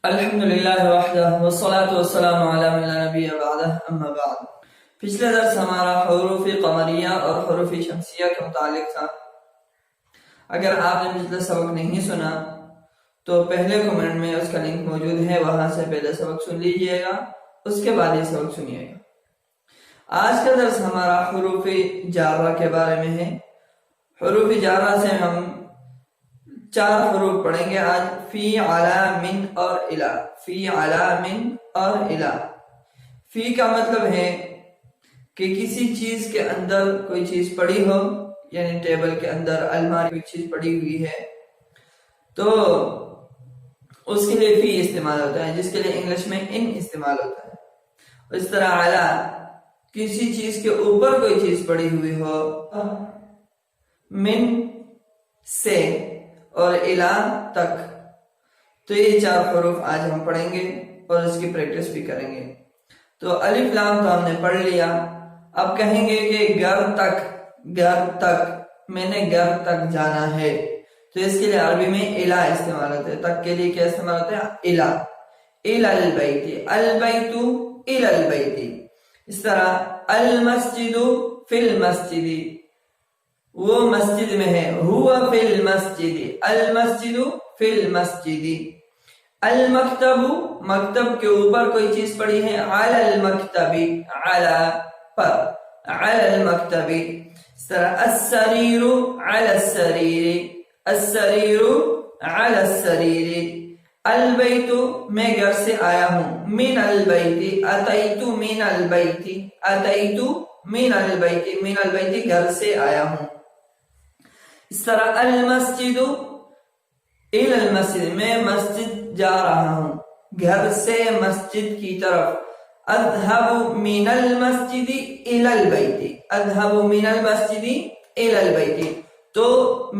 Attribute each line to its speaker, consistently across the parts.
Speaker 1: الحمدللہ وحدہ والصلاة والسلام علی من لا نبی بعدہ اما بعد۔ پچھلے درس ہمارا حروف قمریہ اور حروف شمسیہ کے متعلق تھا۔ اگر آپ نے پچھلا سبق نہیں سنا تو پہلے کمنٹ میں اس کا لنک موجود ہے، وہاں سے پہلے سبق سن لیجئے گا، اس کے بعد یہ سبق سنیے گا۔ آج کا درس ہمارا حروف جارہ کے بارے میں ہے۔ حروف جارہ سے ہم 4 حروف پڑھیں گے آج، فی، علی، من اور الی۔ فی، علی، من اور الی۔ فی کا مطلب ہے کہ کسی چیز کے اندر کوئی چیز پڑی ہو، یعنی ٹیبل کے اندر الماری کوئی چیز پڑی ہوئی ہے تو اس کے لیے فی استعمال ہوتا ہے، جس کے لیے انگلش میں ان استعمال ہوتا ہے۔ اس طرح علی، کسی چیز کے اوپر کوئی چیز پڑی ہوئی ہو، من سے اور الی تک۔ تو یہ 4 حروف آج ہم پڑھیں گے اور اس کی پریکٹس بھی کریں گے۔ تو الف لام تو ہم نے پڑھ لیا، اب کہیں گے کہ گھر تک، گھر تک، میں نے گھر تک جانا ہے، تو اس کے لیے عربی میں الی استعمال ہوتا ہے۔ تک کے لیے کیا استعمال ہوتا ہے؟ الی۔ الی البیت، البیت الی البیت۔ اس طرح المسجد فی المسجد، وہ مسجد میں ہے، ہوا فی المسجد، المسجد فی المسجد۔ المکتب، مکتب کے اوپر کوئی چیز پڑی ہے، علی المکتب، علی پر، علی المکتب۔ اس طرح السریر علی السریر، السریر علی السریر۔ البیت، میں گھر سے آیا ہوں، من البیت، اتیت من البیت، اتیت من البیت، من البیت گھر سے آیا ہوں۔ اس طرح المسجد الی المسجد، میں مسجد جا رہا ہوں، گھر سے مسجد کی طرف۔ اذهب من المسجد الی البیت، اذهب من المسجد الی البیت۔ تو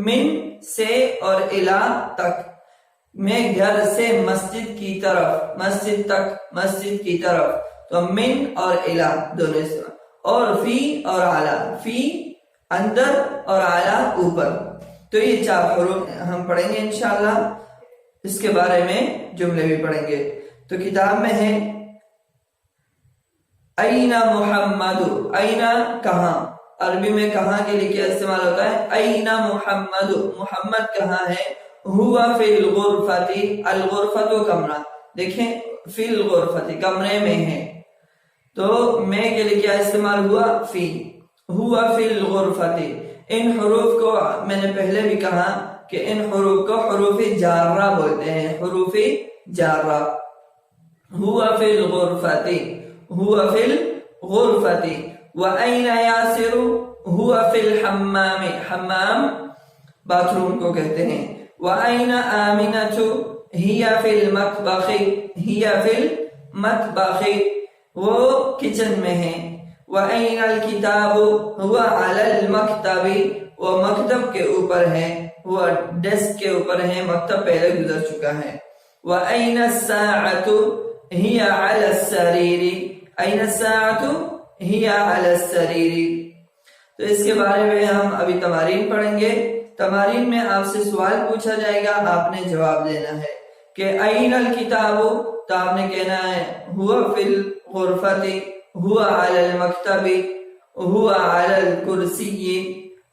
Speaker 1: من سے اور الی تک، میں گھر سے مسجد کی طرف، مسجد تک، مسجد کی طرف، تو من اور الی دونوں استعمال۔ اور فی اور علی، فی اندر اور اعلی اوپر۔ تو یہ 4 حروف ہم پڑھیں گے انشاءاللہ، اس کے بارے میں جملے بھی پڑھیں گے۔ تو کتاب میں ہے این محمد، این کہاں، عربی میں کہاں کے لیے کیا استعمال ہوتا ہے؟ این محمد، محمد کہاں ہے؟ ہوا فی الغرفۃ، الغرفۃ کمرہ، دیکھیں فی الغرفۃ کمرے میں ہے، تو میں کے لیے کیا استعمال ہوا؟ فی، ہوا فی الغرفۃ۔ ان حروف کو میں نے پہلے بھی کہا کہ ان حروف کو حروف جارہ بولتے ہیں، حروف جارہ۔ ہوا فی الغرفۃ، ہوا فی الغرفۃ۔ وَأَيْنَ يَاسِرُ، ہوا فی الحمام، حمام باتھ روم کو کہتے ہیں۔ وَأَيْنَ آمِنَةُ، ہِیَ فی المطبخ، ہِیَ فی المطبخ، وہ کچن میں ہے۔ وَأَيْنَ الْكِتَابُ، هُوَ عَلَى الْمَكْتَبِ، وہ مکتب کے اوپر ہے، وہ ڈیسک کے اوپر ہے، مکتب پہلے گزر چکا ہے۔ وَأَيْنَ السَّاعَةُ، هِيَ عَلَى السَّرِيرِ، أَيْنَ السَّاعَةُ هِيَ عَلَى السَّرِيرِ۔ تو اس کے بارے میں ہم ابھی تمارین پڑھیں گے۔ تمارین میں آپ سے سوال پوچھا جائے گا، آپ نے جواب دینا ہے کہ أَيْنَ الْكِتَابُ، تو آپ نے کہنا ہے هُوَ فِي الْغُرْفَةِ، هو على المكتب، هو على الكرسي،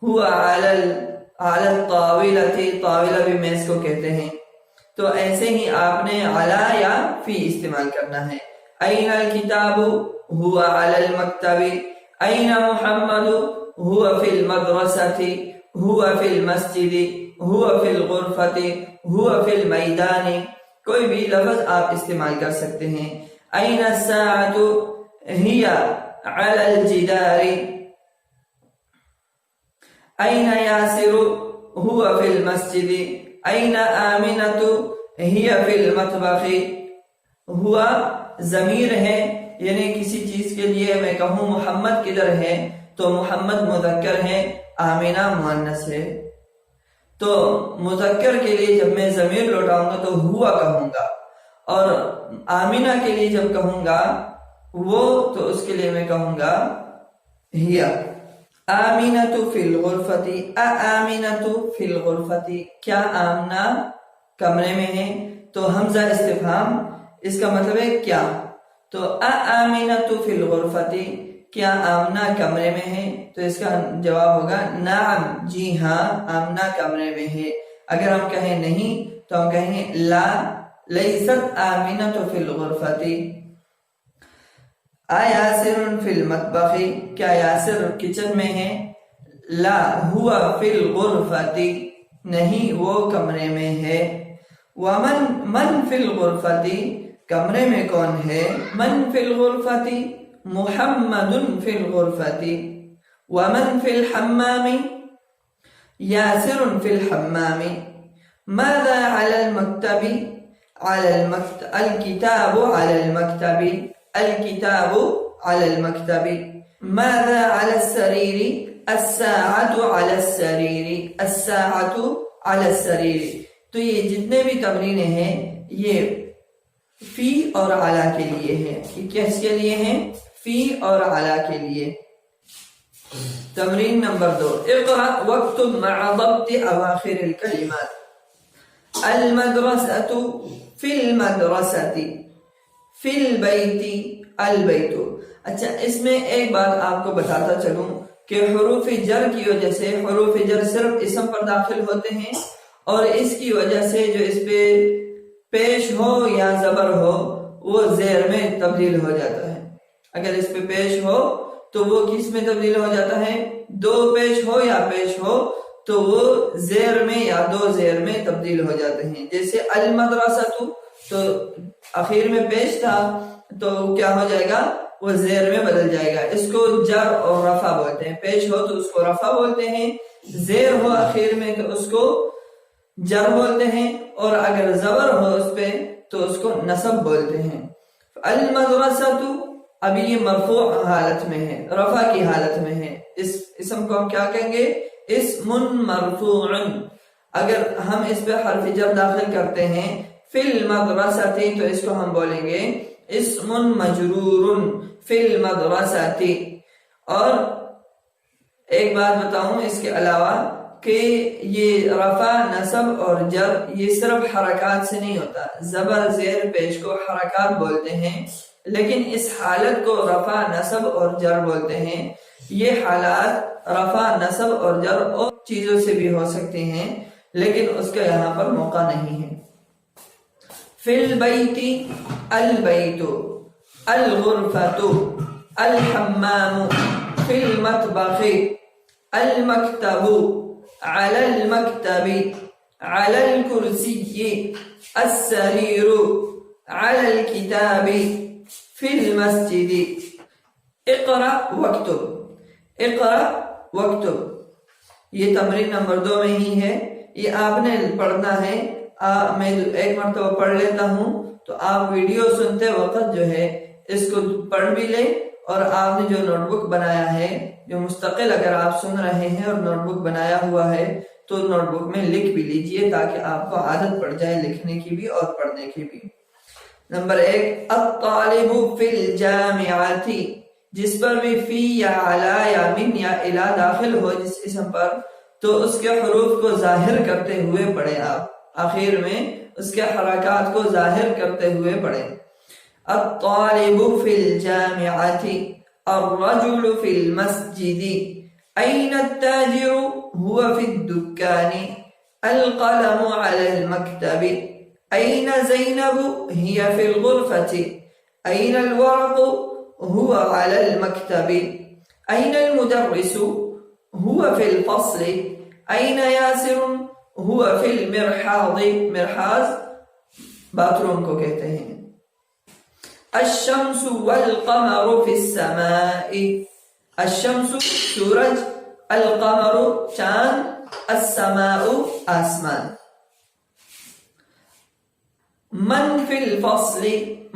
Speaker 1: هو على الطاولة، طاولہ بھی میز کو کہتے ہیں۔ تو ایسے ہی آپ نے علی یا فی استعمال کرنا ہے۔ أين الكتاب، هو على المكتب۔ أين محمد، هو في المدرسة، هو في المسجد، هو في الغرفة، هو في الميدان۔ کوئی بھی لفظ آپ استعمال کر سکتے ہیں۔ أين الساعة، هي على الجدار۔ أين ياسر، هو في المسجد۔ أين آمنة، هي في المطبخ۔ ہوا ضمیر ہے، یعنی کسی چیز کے لیے میں کہوں محمد کدھر ہے تو محمد مذکر ہے، آمینہ مؤنث ہے۔ تو مذکر کے لیے جب میں ضمیر لوٹاؤں گا تو ہوا کہوں گا، اور آمینہ کے لیے جب کہوں گا وہ تو اس کے لیے میں کہوں گا ہیا۔ آمینۃ فی الغرفۃ، آمینۃ فی الغرفۃ، کیا آمنہ کمرے میں ہے؟ تو حمزہ استفہام اس کا مطلب ہے کیا. تو آمینۃ فی الغرفۃ، کیا آمنہ کمرے میں ہے؟ تو اس کا جواب ہوگا نعم، جی ہاں آمنہ کمرے میں ہے. اگر ہم کہیں نہیں تو ہم کہیں گے لا لیست آمینۃ فی الغرفۃ. یاسر فی المطبخ، کیا یاسر کچن میں ہے؟ لا ہوا فی الغرفۃ، نہیں وہ کمرے میں ہے. من فی الغرفۃ، کمرے میں کون ہے؟ من فی الغرفۃ محمد فی الغرفۃ. ومن فی الحمام، یاسر فی الحمام. ماذا علی المکتب، الکتاب علی المکتب، الکتاب علی المکتب. ماذا علی السریر، الساعة علی السریر، الساعة علی السریر. تو یہ جتنے بھی تمرینیں ہیں یہ فی اور علی کے لیے ہیں. یہ کس کے لیے ہیں؟ فی اور علی کے لیے. تمرین نمبر 2، اقرأ واکتب مع ضبط اواخر الکلمات. المدرسة فی المدرسة، فی البیت البیت. اچھا اس میں ایک بات آپ کو بتاتا چلوں کہ حروف جر کی وجہ سے، حروف جر صرف اسم پر داخل ہوتے ہیں اور اس کی وجہ سے جو اس پہ پیش ہو یا زبر ہو وہ زیر میں تبدیل ہو جاتا ہے. اگر اس پہ پیش ہو تو وہ کس میں تبدیل ہو جاتا ہے؟ دو پیش ہو یا پیش ہو تو وہ زیر میں یا دو زیر میں تبدیل ہو جاتے ہیں. جیسے المدرسۃ تو اخیر میں پیش تھا تو کیا ہو جائے گا؟ وہ زیر میں بدل جائے گا. اس کو جر اور رفع بولتے ہیں. پیش ہو تو اس کو رفع بولتے ہیں، زیر ہو اخیر میں تو اس کو جر بولتے ہیں، اور اگر زبر ہو اس پہ تو اس کو نصب بولتے ہیں. المدرسۃ ابھی یہ مرفوع حالت میں ہے، رفع کی حالت میں ہے. اس اسم کو ہم کیا کہیں گے؟ اسم مرفوع. اگر ہم اس پہ حرف جر داخل کرتے ہیں فی المدرسۃ تو اس کو ہم بولیں گے اسم مجرور فی المدرسۃ. اور ایک بات بتاؤں اس کے علاوہ کہ یہ رفع، نصب اور جر یہ صرف حرکات سے نہیں ہوتا. زبر، زیر، پیش کو حرکات بولتے ہیں، لیکن اس حالت کو رفع، نصب اور جر بولتے ہیں. یہ حالات رفع، نصب اور جر اور چیزوں سے بھی ہو سکتے ہیں، لیکن اس کا یہاں پر موقع نہیں ہے. فی البیت البیت، الغرفۃ، الحمام، فی المطبخ، المکتب، علی المکتب، علی الکرسی، السریر، علی الکتاب، فی المسجد. اقرأ واکتب، اقرأ واکتب. یہ تمرین نمبر 2 میں ہی ہے. یہ آپ نے پڑھنا ہے. میں ایک مرتبہ پڑھ لیتا ہوں تو آپ ویڈیو سنتے وقت جو ہے اس کو پڑھ بھی لیں، اور آپ نے جو نوٹ بک بنایا ہے، جو مستقل اگر آپ سن رہے ہیں اور نوٹ بک بنایا ہوا ہے تو نوٹ بک میں لکھ بھی لیجئے تاکہ آپ کو عادت پڑ جائے لکھنے کی بھی اور پڑھنے کی بھی. نمبر 1، الطالب فی الجامعۃ. جس پر بھی فی یا علی یا من یا الی داخل ہو جس اسم پر، تو اس کے حروف کو ظاہر کرتے ہوئے پڑھیں. آپ آخر میں اس کے حرکات کو ظاہر کرتے ہوئے پڑھیں. الطالب فی الجامعۃ، الرجل فی المسجد، این التاجر هو فی الدکان، القلم علی المکتب، این زینب هی فی الغرفۃ، این الورق هو علی المکتب، این المدرس هو فی الفصل، این یاسر هو فی المرحاض. مرحاض باتھ روم کو کہتے ہیں. الشمس والقمر فی السماء، الشمس سورج، القمر چاند، السماء آسمان. من فی الفصل،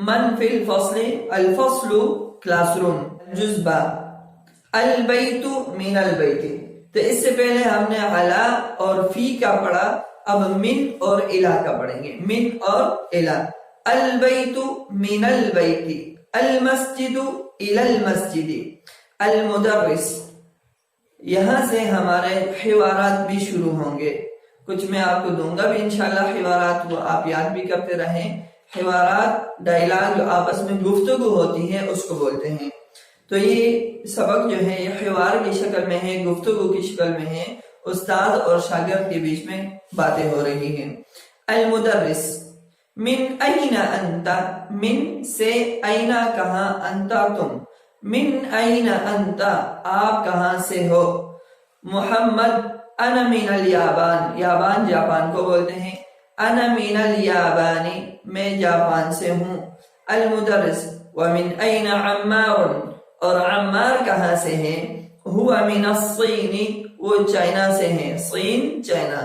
Speaker 1: من فی الفصل، الفصل کلاس روم، جزبہ. البیت من البیت. تو اس سے پہلے ہم نے علا اور فی کا پڑھا، اب من اور الا کا پڑھیں گے. من اور الا. البیت من البیت، المسجد الی المسجد، المدرس. یہاں سے ہمارے حوارات بھی شروع ہوں گے. کچھ میں آپ کو دوں گا بھی انشاءاللہ حوارات، وہ آپ یاد بھی کرتے رہیں. حوارات ڈائلاگ جو آپس میں گفتگو ہوتی ہے اس کو بولتے ہیں. تو یہ سبق جو ہے یہ حوار کی شکل میں ہے، گفتگو کی شکل میں ہے، استاد اور شاگرد کے بیچ میں باتیں ہو رہی ہیں. المدرس من این انت، من سے این کہاں، انت تم، من این انت آپ کہاں سے ہو. محمد انا من الیابان، یابان جاپان کو بولتے ہیں، انا من الیابانی میں جاپان سے ہوں. المدرس ومن این عمار، اور عمار کہاں سے ہیں، هو من الصین وہ چائنا سے ہیں، صین چائنا.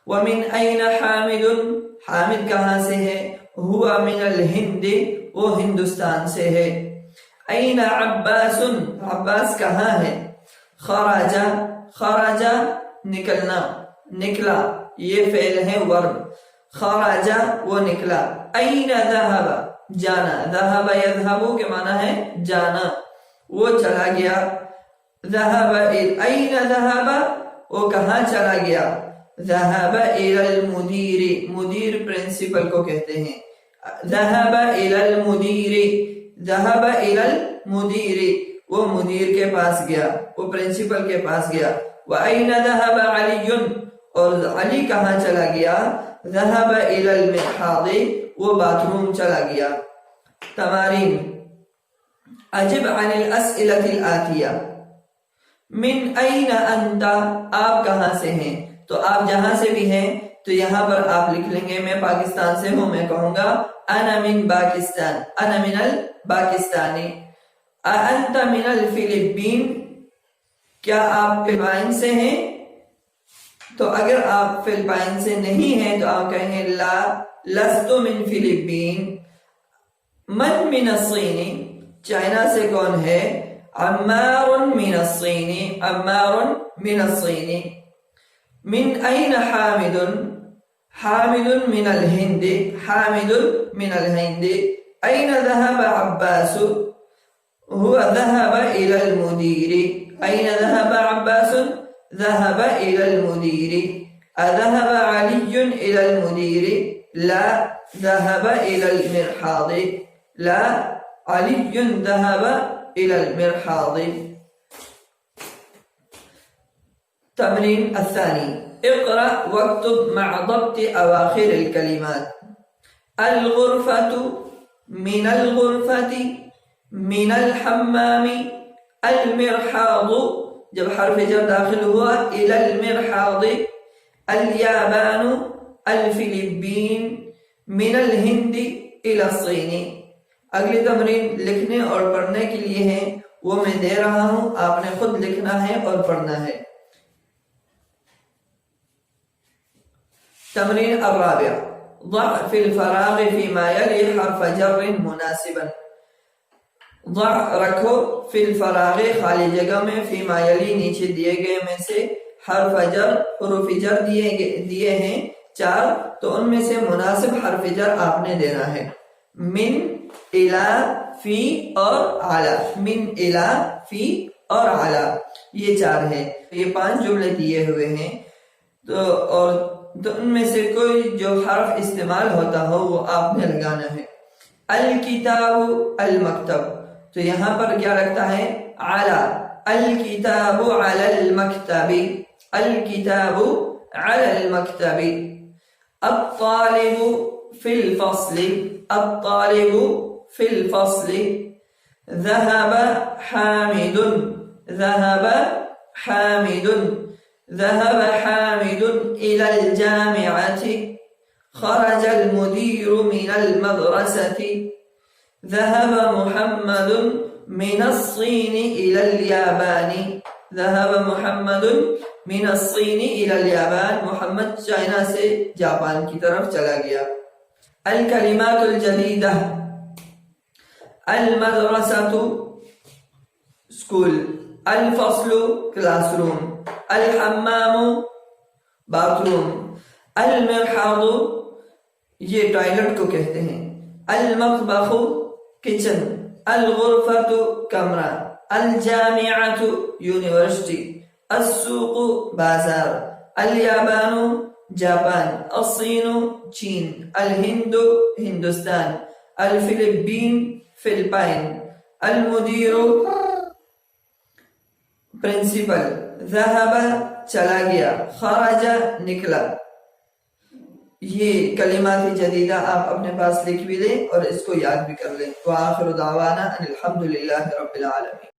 Speaker 1: ومن این حامد، حامد کہاں سے ہے، هو من الہند وہ ہندوستان سے ہے. این عباس، عباس کہاں ہے. خرج، خرج نکلنا، نکلا، یہ فعل ہے ورب، خرج وہ نکلا. این ذهب جانا، ذهب يذهب کے معنی ہے جانا، وہ چلا گیا. ذهب این ذهب وہ کہاں چلا گیا. ذهب الى المدیر، مدیر پرنسپل کو کہتے ہیں. ذهب الى المدیر، ذهب الى المدیر وہ مدیر کے پاس گیا، وہ پرنسپل کے پاس گیا. وَأَيْنَ ذَهَبَ عَلِيٌّ اور علی کہاں چلا گیا. ذَهَبَ إِلَى الْمِرْحَاضِ وہ باتھ روم چلا گیا. تمارین اجب عن الاسئلة الآتیہ. من این انت آپ کہاں سے ہیں، تو آپ جہاں سے بھی ہیں تو یہاں پر آپ لکھ لیں گے میں پاکستان سے ہوں، میں کہوں گا انا من پاکستان، انا من الپاکستانی. انت من الفلپین کیا آپ فلپائن سے ہیں، تو اگر آپ فلپائن سے نہیں ہیں تو آپ کہیں گے لا لست من فلپین. من من الصین چائنا سے کون ہے. عمار من الصین، عمار من الصین. من این حامد، حامد من الہند، حامد من الہند. این ذهب عباس، هو ذهب إلى المدير. أين ذهب عباس، ذهب إلى المدير. أذهب علي إلى المدير، لا ذهب إلى المرحاض، لا علي ذهب إلى المرحاض. تمرين الثاني اقرأ واكتب مع ضبط أواخر الكلمات. الغرفة، من الغرفة، من الحمام. المرحاض جب حرف جر داخل ہوا الى المرحاض. الیابان، الفلپین، من الہند الى الصین. اگلی تمرین لکھنے اور پڑھنے کے لیے ہے، وہ میں دے رہا ہوں، آپ نے خود لکھنا ہے اور پڑھنا ہے. تمرین الرابع ضع في الفراغ فيما يلي حرف جر مناسبا. ضع رکھو فی الفراغ خالی جگہ میں، فیما یلی نیچے دیے گئے میں سے، حرف جر حروف جر دیے ہیں 4، تو ان میں سے مناسب حرف جر آپ نے دینا ہے. من، الی، فی اور علی. من، الی، فی اور علی یہ 4 ہیں. یہ 5 جملے دیے ہوئے ہیں، تو ان میں سے کوئی جو حرف استعمال ہوتا ہو وہ آپ نے لگانا ہے. الکتاب، المکتب، تو یہاں پر کیا لگتا ہے علی. الکتاب علی المکتب، الکتاب علی المکتب. الطالب فی الفصل، الطالب فی الفصل. ذهب حامد، ذهب حامد، ذهب حامد إلى الجامعة. خرج المدير من المدرسة. ذهب محمد من الصين إلى اليابان. ذهب محمد من الصين إلى اليابان. محمد چائنا سے جاپان کی طرف چلا گیا. الکلمات الجدیدہ. المدرسة اسکول. الفصل کلاس روم. الحمام باتھ روم. المرحاض یہ ٹوائلٹ کو کہتے ہیں. المطبخ کچن. الغرفة کمرہ. الجامعة یونیورسٹی. السوق بازار. الیابان جاپان، الصین چین، الہند ہندوستان، الفلپین فلپائن، المدیر پرنسپل، ذهب چلا گیا، خرج نکلا۔ یہ کلمات جدیدہ آپ اپنے پاس لکھ بھی لیں اور اس کو یاد بھی کر لیں۔ وآخر دعوانا ان الحمد للہ رب العالمین۔